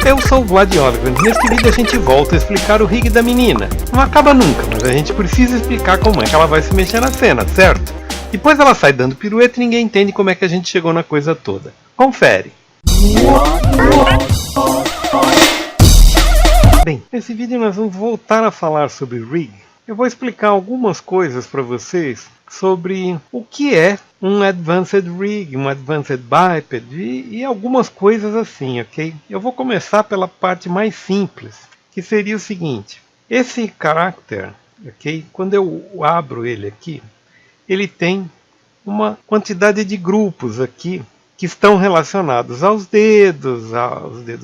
Eu sou o Vlad Oliver. Neste vídeo a gente volta a explicar o rig da menina. Não acaba nunca, mas a gente precisa explicar como é que ela vai se mexer na cena, certo? Depois ela sai dando pirueta e ninguém entende como é que a gente chegou na coisa toda. Confere! Bem, nesse vídeo nós vamos voltar a falar sobre rig. Eu vou explicar algumas coisas para vocês sobre o que é um Advanced Rig, um Advanced Biped e algumas coisas assim, ok? Eu vou começar pela parte mais simples, que seria o seguinte. Esse character, ok? Quando eu abro ele aqui, ele tem uma quantidade de grupos aqui que estão relacionados aos dedos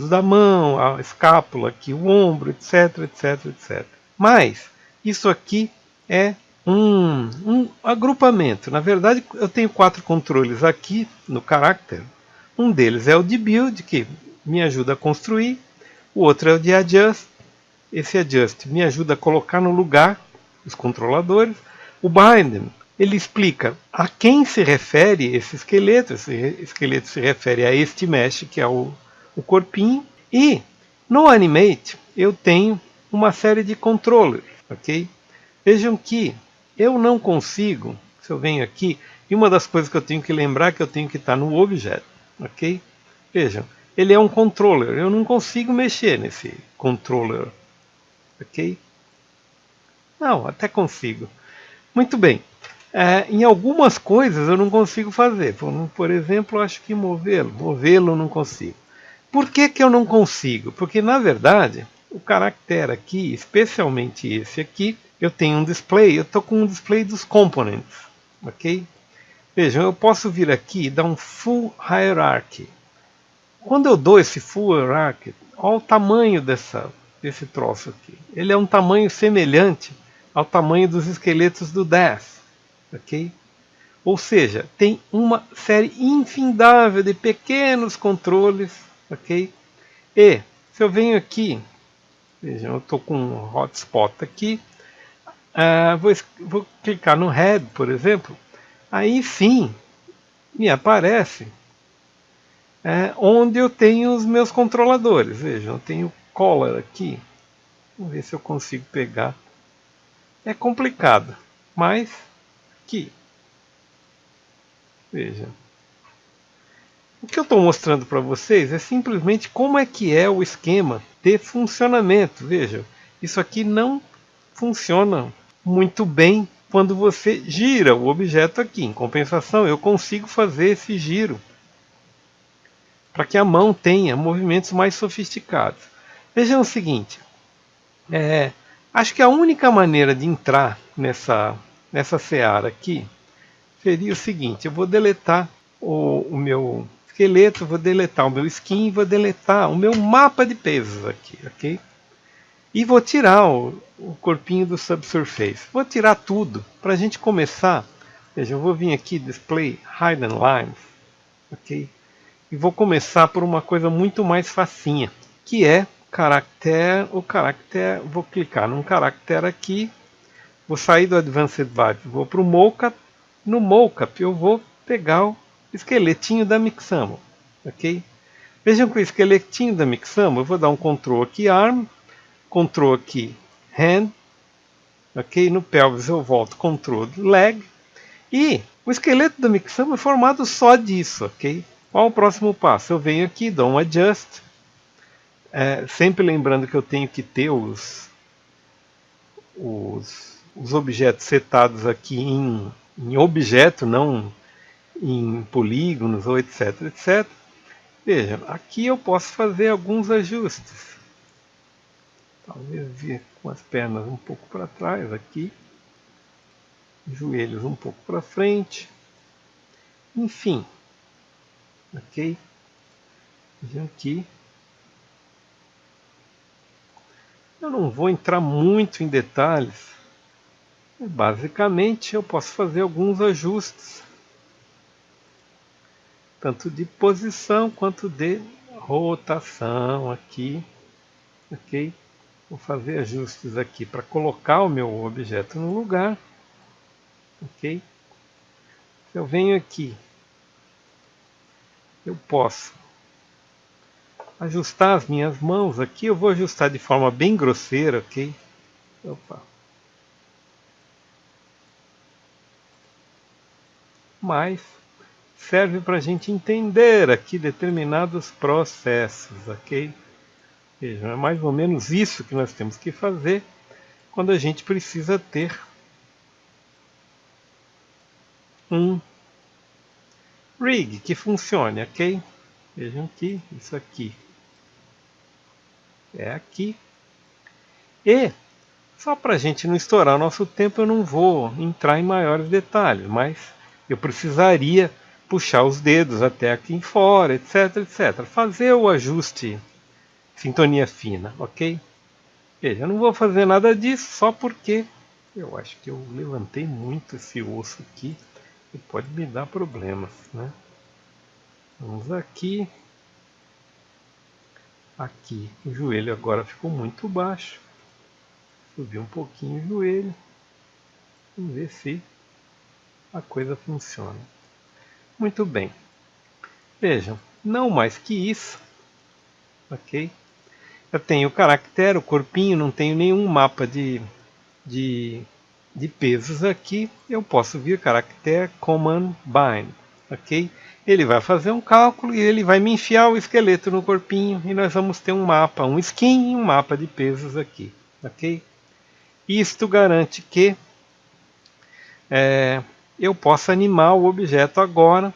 da mão, a escápula aqui, o ombro, etc, etc, etc. Mas isso aqui é um agrupamento. Na verdade, eu tenho 4 controles aqui no character. Um deles é o de build, que me ajuda a construir. O outro é o de adjust. Esse adjust me ajuda a colocar no lugar os controladores. O bind, ele explica a quem se refere esse esqueleto. Esse esqueleto se refere a este mesh, que é o corpinho. E no animate eu tenho uma série de controllers, ok? Vejam que eu não consigo, se eu venho aqui, e uma das coisas que eu tenho que lembrar é que eu tenho que estar no objeto, ok? Vejam, ele é um controller, eu não consigo mexer nesse controller, ok? Não, até consigo. Muito bem. Em algumas coisas eu não consigo fazer. Por exemplo, eu acho que movê-lo eu não consigo. Por que que eu não consigo? Porque na verdade o caractere aqui, especialmente esse aqui, eu tenho um display, eu estou com um display dos components, ok? Vejam, eu posso vir aqui e dar um full hierarchy. Quando eu dou esse full hierarchy, olha o tamanho desse troço aqui. Ele é um tamanho semelhante ao tamanho dos esqueletos do DAS, ok? Ou seja, tem uma série infindável de pequenos controles, ok? E se eu venho aqui, vejam, eu estou com um hotspot aqui, vou clicar no head, por exemplo, aí sim me aparece onde eu tenho os meus controladores. Vejam, eu tenho collar aqui, vamos ver se eu consigo pegar. É complicado, mas aqui, veja. O que eu estou mostrando para vocês é simplesmente como é que é o esquema de funcionamento. Veja, isso aqui não funciona muito bem quando você gira o objeto aqui. Em compensação, eu consigo fazer esse giro para que a mão tenha movimentos mais sofisticados. Vejam o seguinte, acho que a única maneira de entrar nessa seara aqui seria o seguinte: eu vou deletar o meu esqueleto, vou deletar o meu skin, vou deletar o meu mapa de pesos aqui, ok? E vou tirar o corpinho do subsurface. Vou tirar tudo para a gente começar. Veja, eu vou vir aqui, Display Hidden Lines, ok? E vou começar por uma coisa muito mais facinha, que é o caractere. Vou clicar num caractere aqui, vou sair do Advanced Vibe, vou para o Mocap. No Mocap eu vou pegar o esqueletinho da Mixamo, ok? Vejam que o esqueletinho da Mixamo, eu vou dar um Ctrl aqui Arm, Ctrl aqui Hand, ok? No Pelvis eu volto Ctrl Leg, e o esqueleto da Mixamo é formado só disso, ok? Qual o próximo passo? Eu venho aqui, dou um Adjust, sempre lembrando que eu tenho que ter os objetos setados aqui em objeto, não em polígonos ou etc, etc. Vejam, aqui eu posso fazer alguns ajustes. Talvez vir com as pernas um pouco para trás aqui, joelhos um pouco para frente, enfim, ok? Vejam aqui. Eu não vou entrar muito em detalhes. Basicamente, eu posso fazer alguns ajustes, tanto de posição quanto de rotação aqui, ok? Vou fazer ajustes aqui para colocar o meu objeto no lugar, ok? Se eu venho aqui, eu posso ajustar as minhas mãos aqui, eu vou ajustar de forma bem grosseira, ok? Opa. Mas serve para a gente entender aqui determinados processos, ok? Vejam, é mais ou menos isso que nós temos que fazer quando a gente precisa ter um rig que funcione, ok? Vejam que isso aqui é aqui. E, só para a gente não estourar o nosso tempo, eu não vou entrar em maiores detalhes, mas eu precisaria puxar os dedos até aqui fora, etc, etc. Fazer o ajuste sintonia fina, ok? Veja, eu não vou fazer nada disso só porque eu acho que eu levantei muito esse osso aqui e pode me dar problemas, né? Vamos aqui. Aqui, o joelho agora ficou muito baixo. Subir um pouquinho o joelho. Vamos ver se a coisa funciona. Muito bem. Vejam, não mais que isso. Ok? Eu tenho o caractere, o corpinho, não tenho nenhum mapa de pesos aqui. Eu posso vir caractere command bind. Ok? Ele vai fazer um cálculo e ele vai me enfiar o esqueleto no corpinho e nós vamos ter um mapa, um skin e um mapa de pesos aqui. Ok? Isto garante que eu possa animar o objeto agora.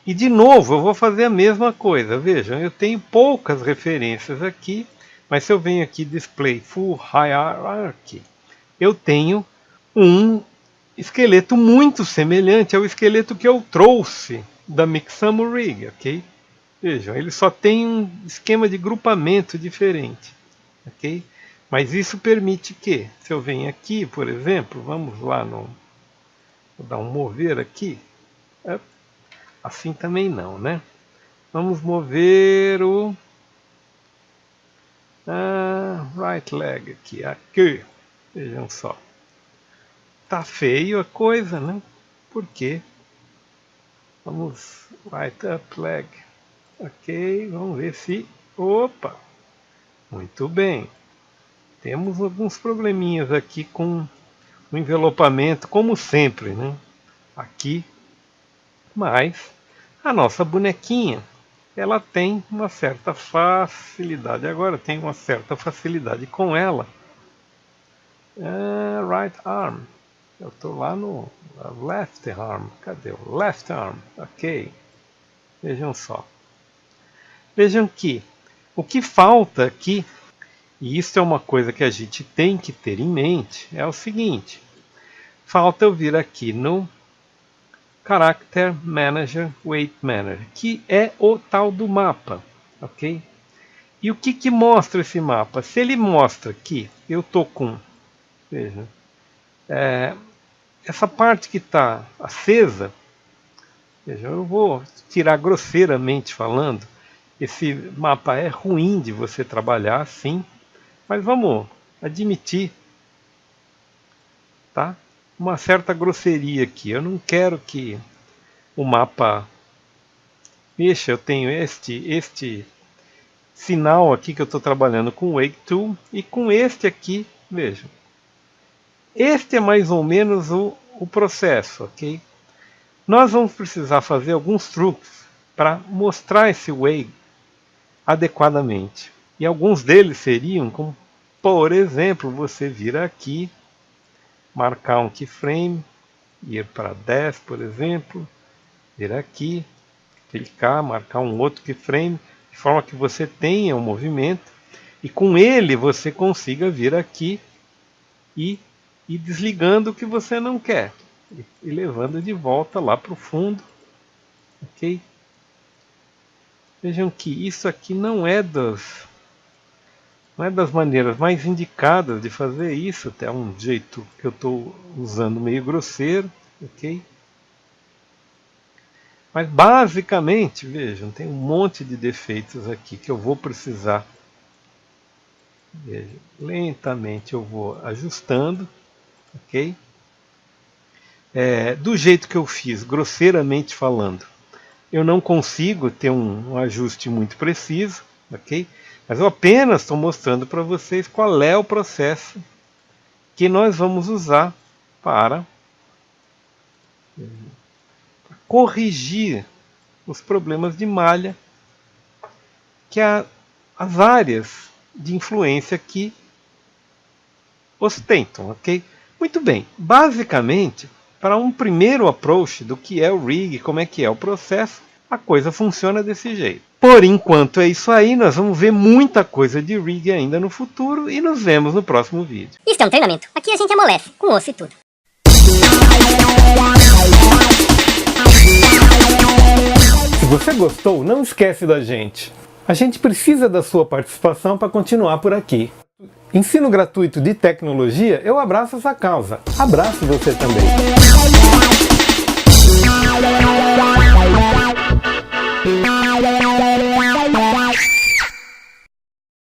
E de novo, eu vou fazer a mesma coisa. Vejam, eu tenho poucas referências aqui, mas se eu venho aqui Display Full Hierarchy, eu tenho um esqueleto muito semelhante ao esqueleto que eu trouxe da Mixamo Rig, ok? Vejam, ele só tem um esquema de grupamento diferente, ok? Mas isso permite que, se eu venho aqui, por exemplo, vamos lá no... Vou dar um mover aqui. Assim também não, né? Vamos mover o right leg aqui. Vejam só. Tá feio a coisa, né? Por quê? Vamos right up leg. Ok, vamos ver se... Opa! Muito bem. Temos alguns probleminhas aqui com o envelopamento, como sempre, né? Aqui. Mas a nossa bonequinha, ela tem uma certa facilidade. Agora tem uma certa facilidade com ela. Right arm. Eu estou lá no left arm. Cadê o left arm? Ok. Vejam só. Vejam que o que falta aqui, e isso é uma coisa que a gente tem que ter em mente, é o seguinte. Falta eu vir aqui no Character Manager, Weight Manager, que é o tal do mapa, ok? E o que mostra esse mapa? Se ele mostra que eu estou com, veja, essa parte que está acesa, veja, eu vou tirar grosseiramente falando, esse mapa é ruim de você trabalhar assim, mas vamos admitir, tá? Uma certa grosseria aqui. Eu não quero que o mapa mexa. Eu tenho este sinal aqui que eu estou trabalhando com o Wake Tool e com este aqui, vejam. Este é mais ou menos o processo, ok? Nós vamos precisar fazer alguns truques para mostrar esse Wake adequadamente. E alguns deles seriam, como por exemplo, você vir aqui, marcar um keyframe, ir para 10, por exemplo, vir aqui, clicar, marcar um outro keyframe, de forma que você tenha um movimento e com ele você consiga vir aqui e ir desligando o que você não quer e levando de volta lá para o fundo, ok? Vejam que isso aqui não é das maneiras mais indicadas de fazer isso, até um jeito que eu estou usando meio grosseiro, ok? Mas basicamente, vejam, tem um monte de defeitos aqui que eu vou precisar. Veja, lentamente eu vou ajustando, ok? Do jeito que eu fiz, grosseiramente falando, eu não consigo ter um ajuste muito preciso, ok? Mas eu apenas estou mostrando para vocês qual é o processo que nós vamos usar para corrigir os problemas de malha que as áreas de influência aqui ostentam, ok? Muito bem, basicamente, para um primeiro approach do que é o rig, como é que é o processo, a coisa funciona desse jeito. Por enquanto é isso aí, nós vamos ver muita coisa de rig ainda no futuro e nos vemos no próximo vídeo. Isso é um treinamento. Aqui a gente amolece, com osso e tudo. Se você gostou, não esquece da gente. A gente precisa da sua participação para continuar por aqui. Ensino gratuito de tecnologia, eu abraço essa causa. Abraço você também.